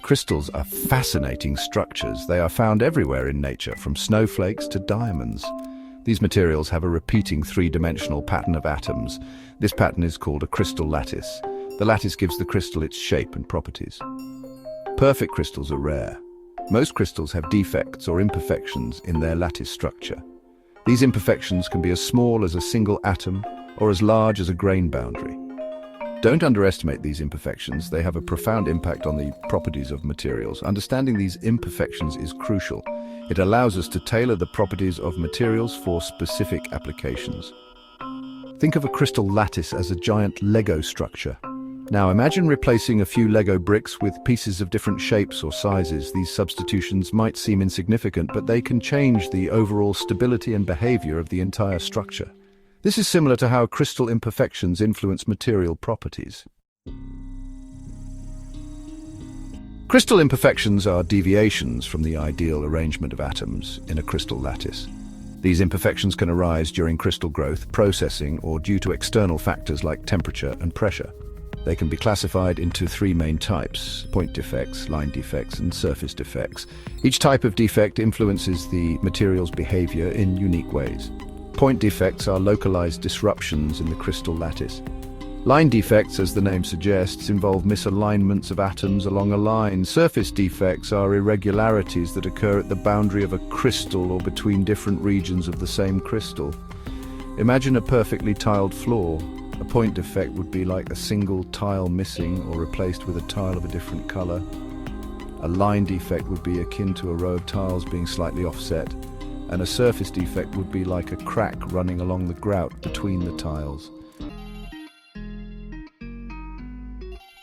Crystals are fascinating structures. They are found everywhere in nature, from snowflakes to diamonds. These materials have a repeating three-dimensional pattern of atoms. This pattern is called a crystal lattice. The lattice gives the crystal its shape and properties. Perfect crystals are rare. Most crystals have defects or imperfections in their lattice structure. These imperfections can be as small as a single atom or as large as a grain boundary. Don't underestimate these imperfections. They have a profound impact on the properties of materials. Understanding these imperfections is crucial. It allows us to tailor the properties of materials for specific applications. Think of a crystal lattice as a giant Lego structure. Now imagine replacing a few Lego bricks with pieces of different shapes or sizes. These substitutions might seem insignificant, but they can change the overall stability and behavior of the entire structure. This is similar to how crystal imperfections influence material properties. Crystal imperfections are deviations from the ideal arrangement of atoms in a crystal lattice. These imperfections can arise during crystal growth, processing, or due to external factors like temperature and pressure. They can be classified into three main types: point defects, line defects, and surface defects. Each type of defect influences the material's behavior in unique ways. Point defects are localized disruptions in the crystal lattice. Line defects, as the name suggests, involve misalignments of atoms along a line. Surface defects are irregularities that occur at the boundary of a crystal or between different regions of the same crystal. Imagine a perfectly tiled floor. A point defect would be like a single tile missing or replaced with a tile of a different color. A line defect would be akin to a row of tiles being slightly offset, and a surface defect would be like a crack running along the grout between the tiles.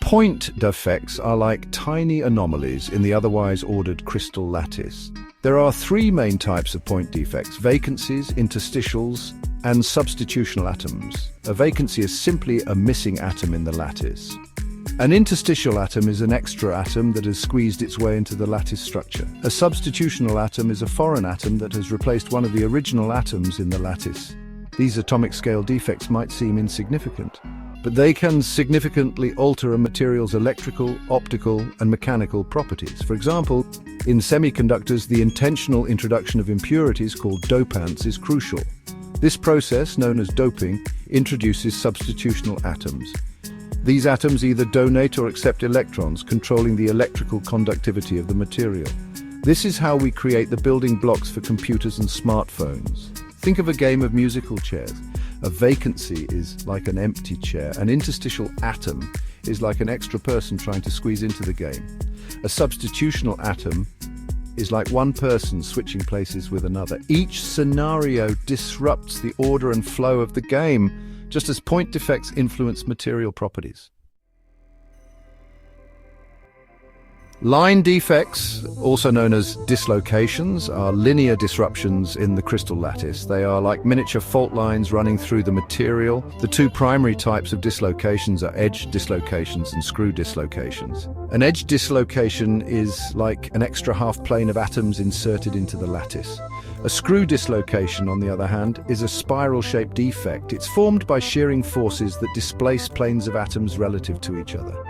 Point defects are like tiny anomalies in the otherwise ordered crystal lattice. There are three main types of point defects: vacancies, interstitials, and substitutional atoms. A vacancy is simply a missing atom in the lattice. An interstitial atom is an extra atom that has squeezed its way into the lattice structure. A substitutional atom is a foreign atom that has replaced one of the original atoms in the lattice. These atomic scale defects might seem insignificant, but they can significantly alter a material's electrical, optical, and mechanical properties. For example, in semiconductors, the intentional introduction of impurities called dopants is crucial. This process, known as doping, introduces substitutional atoms. These atoms either donate or accept electrons, controlling the electrical conductivity of the material. This is how we create the building blocks for computers and smartphones. Think of a game of musical chairs. A vacancy is like an empty chair. An interstitial atom is like an extra person trying to squeeze into the game. A substitutional atom is like one person switching places with another. Each scenario disrupts the order and flow of the game, just as point defects influence material properties. Line defects, also known as dislocations, are linear disruptions in the crystal lattice. They are like miniature fault lines running through the material. The two primary types of dislocations are edge dislocations and screw dislocations. An edge dislocation is like an extra half plane of atoms inserted into the lattice. A screw dislocation, on the other hand, is a spiral-shaped defect. It's formed by shearing forces that displace planes of atoms relative to each other.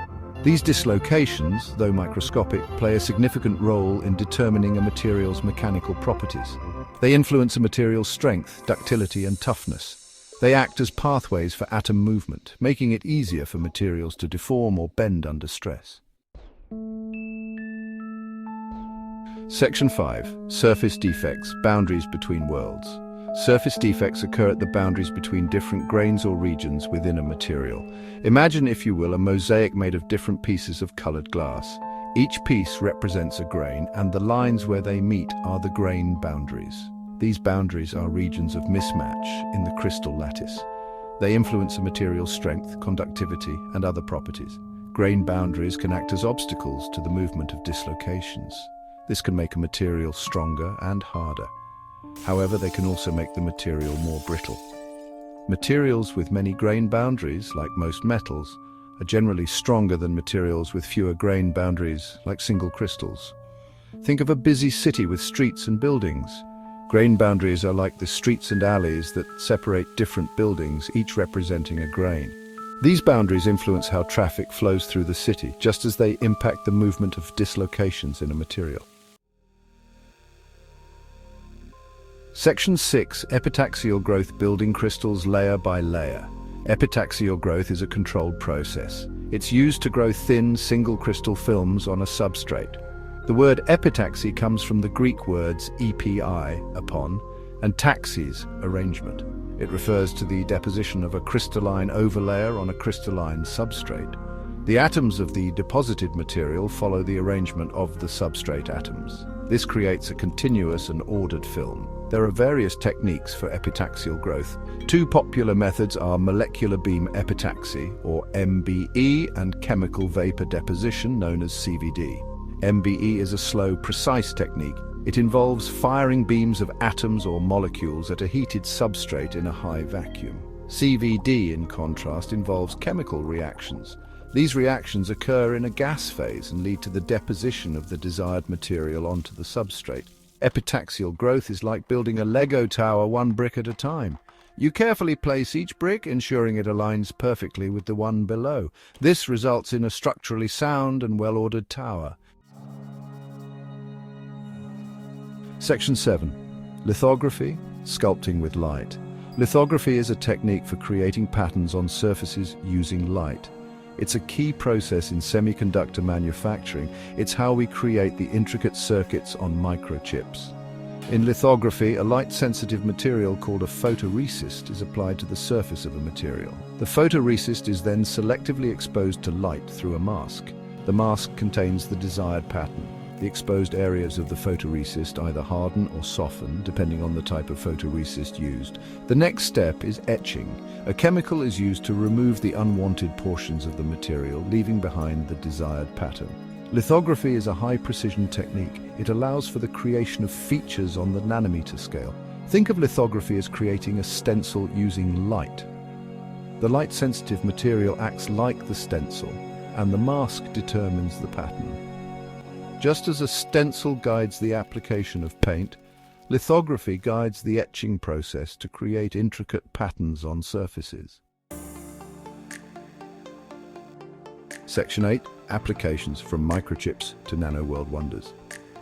These dislocations, though microscopic, play a significant role in determining a material's mechanical properties. They influence a material's strength, ductility, and toughness. They act as pathways for atom movement, making it easier for materials to deform or bend under stress. Section 5. Surface defects, boundaries between worlds. Surface defects occur at the boundaries between different grains or regions within a material. Imagine, if you will, a mosaic made of different pieces of colored glass. Each piece represents a grain, and the lines where they meet are the grain boundaries. These boundaries are regions of mismatch in the crystal lattice. They influence a material's strength, conductivity, and other properties. Grain boundaries can act as obstacles to the movement of dislocations. This can make a material stronger and harder. However, they can also make the material more brittle. Materials with many grain boundaries, like most metals, are generally stronger than materials with fewer grain boundaries, like single crystals. Think of a busy city with streets and buildings. Grain boundaries are like the streets and alleys that separate different buildings, each representing a grain. These boundaries influence how traffic flows through the city, just as they impact the movement of dislocations in a material. Section 6. Epitaxial growth, building crystals layer by layer. Epitaxial growth is a controlled process. It's used to grow thin, single crystal films on a substrate. The word epitaxy comes from the Greek words epi, upon, and taxis, arrangement. It refers to the deposition of a crystalline overlayer on a crystalline substrate. The atoms of the deposited material follow the arrangement of the substrate atoms. This creates a continuous and ordered film. There are various techniques for epitaxial growth. Two popular methods are molecular beam epitaxy, or MBE, and chemical vapor deposition, known as CVD. MBE is a slow, precise technique. It involves firing beams of atoms or molecules at a heated substrate in a high vacuum. CVD, in contrast, involves chemical reactions. These reactions occur in a gas phase and lead to the deposition of the desired material onto the substrate. Epitaxial growth is like building a Lego tower one brick at a time. You carefully place each brick, ensuring it aligns perfectly with the one below. This results in a structurally sound and well-ordered tower. Section 7. Lithography, sculpting with light. Lithography is a technique for creating patterns on surfaces using light. It's a key process in semiconductor manufacturing. It's how we create the intricate circuits on microchips. In lithography, a light-sensitive material called a photoresist is applied to the surface of a material. The photoresist is then selectively exposed to light through a mask. The mask contains the desired pattern. The exposed areas of the photoresist either harden or soften, depending on the type of photoresist used. The next step is etching. A chemical is used to remove the unwanted portions of the material, leaving behind the desired pattern. Lithography is a high-precision technique. It allows for the creation of features on the nanometer scale. Think of lithography as creating a stencil using light. The light-sensitive material acts like the stencil, and the mask determines the pattern. Just as a stencil guides the application of paint, lithography guides the etching process to create intricate patterns on surfaces. Section 8. Applications from microchips to nano-world wonders.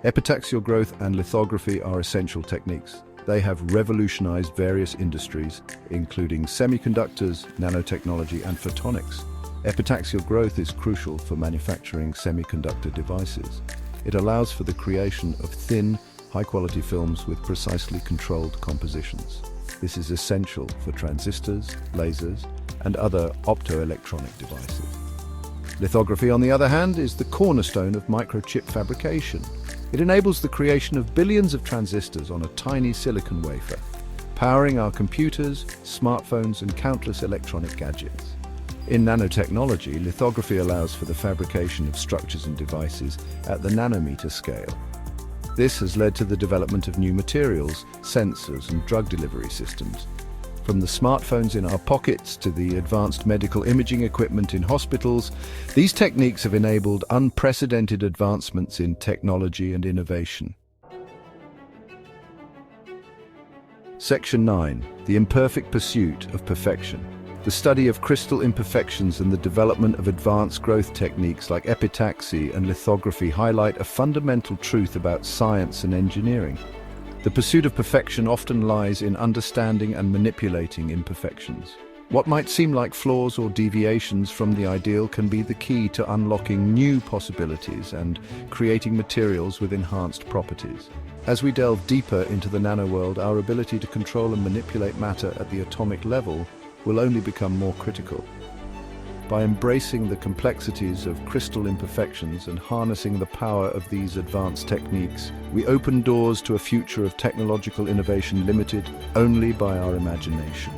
Epitaxial growth and lithography are essential techniques. They have revolutionized various industries, including semiconductors, nanotechnology, and photonics. Epitaxial growth is crucial for manufacturing semiconductor devices. It allows for the creation of thin, high-quality films with precisely controlled compositions. This is essential for transistors, lasers, and other optoelectronic devices. Lithography, on the other hand, is the cornerstone of microchip fabrication. It enables the creation of billions of transistors on a tiny silicon wafer, powering our computers, smartphones, and countless electronic gadgets. In nanotechnology, lithography allows for the fabrication of structures and devices at the nanometer scale. This has led to the development of new materials, sensors, and drug delivery systems. From the smartphones in our pockets to the advanced medical imaging equipment in hospitals, these techniques have enabled unprecedented advancements in technology and innovation. Section 9. The imperfect pursuit of perfection. The study of crystal imperfections and the development of advanced growth techniques like epitaxy and lithography highlight a fundamental truth about science and engineering. The pursuit of perfection often lies in understanding and manipulating imperfections. What might seem like flaws or deviations from the ideal can be the key to unlocking new possibilities and creating materials with enhanced properties. As we delve deeper into the nanoworld, our ability to control and manipulate matter at the atomic level will only become more critical. By embracing the complexities of crystal imperfections and harnessing the power of these advanced techniques, we open doors to a future of technological innovation limited only by our imagination.